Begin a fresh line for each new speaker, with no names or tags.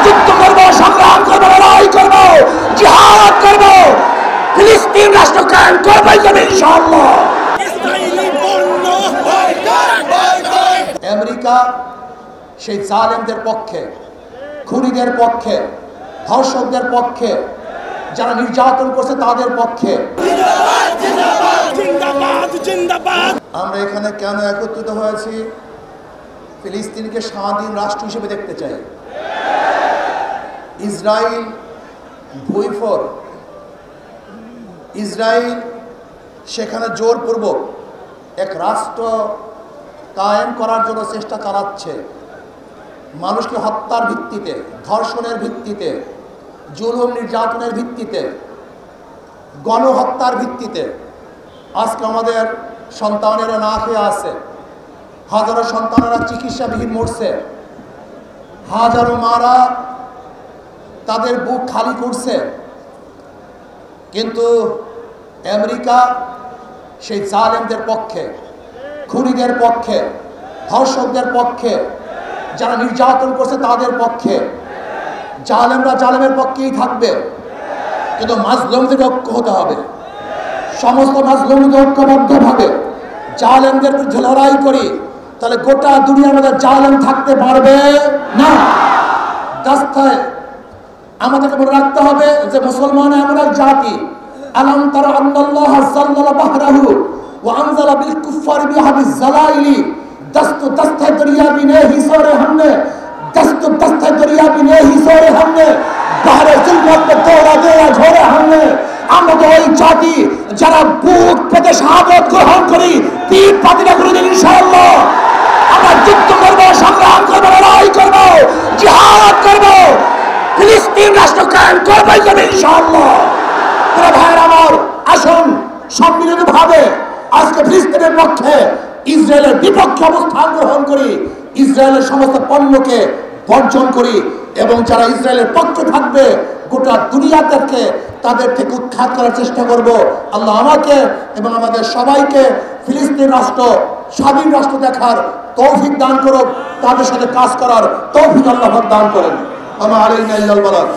যুদ্ধ করব, সংগ্রাম করব, লড়াই করব, জিহাদ করব, ফিলিস্তিন রাষ্ট্র কায়েম করবই হবে ইনশাআল্লাহ। আমেরিকা সেই জালেমদের পক্ষে, খুনিদের পক্ষে, ধর্ষকদের পক্ষে, যারা নির্যাতন করছে তাদের পক্ষে। আমরা এখানে কেন একত্রিত হয়েছি? ফিলিস্তিনকে স্বাধীন রাষ্ট্র হিসেবে দেখতে চাই। ইসরায়েল ভুইফোর, ইসরায়েল সেখানে জোরপূর্বক এক রাষ্ট্র কায়েম করার জন্য চেষ্টা চালাচ্ছে। মানুষকে হত্যার ভিত্তিতে, ধর্ষণের ভিত্তিতে, জুলুম নির্যাতনের ভিত্তিতে, গণহত্যার ভিত্তিতে আজকে আমাদের সন্তানেরা না খেয়ে আছে, হাজারো সন্তানেরা চিকিৎসাবিহীন মরছে, হাজারো মারা তাদের বুক খালি করছে। কিন্তু আমেরিকা সেই জালেমদের পক্ষে, খুনিদের পক্ষে, ধর্ষকদের পক্ষে, যারা নির্যাতন করছে তাদের পক্ষে। জালেমরা জালেমের পক্ষেই থাকবে, কিন্তু মাজলুমদের ঐক্য হতে হবে। সমস্ত মাজলুমদের ঐক্যবদ্ধভাবে জালেমদের বিরুদ্ধে লড়াই করি, তাহলে গোটা দুনিয়ার মধ্যে জালেম থাকতে পারবে না। রাস্তায় আমাদেরকে মনে রাখতে হবে যে মুসলমান এমন এক জাতি, আলাম তারা আন্নাল্লাহ যাল্লালা বাহরাহু ওয়া আনজালা বিল কুফারি বিহাদিস জালাইলি দস্ত দস্তে দরিয়া বিনে হিসরে हमने दस्त दस्त दरिया बिने हिसोरे हमने बाहरे जुल्मत पे तोड़ा देया झोरे हमने। আমরা তো ওই জাতি যারা বুক পেতে শাহাদাত গ্রহণ করি, পিঠ পাতিনা করে দিন ইনশাআল্লাহ। আমরা যুদ্ধ করব, সংগ্রাম করব, লড়াই করব, জিহাদ করব, ফিলিস্তিন রাষ্ট্র কায়েম করবই হবে ইনশাআল্লাহ। প্রিয় ভাইরা আমার, আসুন সম্মিলিতভাবে আজকে ফিলিস্তিনের পক্ষে, ইসরায়েলের বিপক্ষে অবস্থান গ্রহণ করি, ইসরায়েলের সমস্ত পণ্যকে বর্জন করি, এবং যারা ইসরায়েলের পক্ষে থাকবে গোটা দুনিয়াকে তাদের থেকে উৎখাত করার চেষ্টা করব। আল্লাহ আমাকে এবং আমাদের সবাইকে ফিলিস্তিন রাষ্ট্র স্বাধীন রাষ্ট্র দেখার তৌফিক দান করুক, তাদের সাথে কাজ করার তৌফিক আল্লাহ দান করেন। আমা আলাইনা ইল্লাল বালাগ।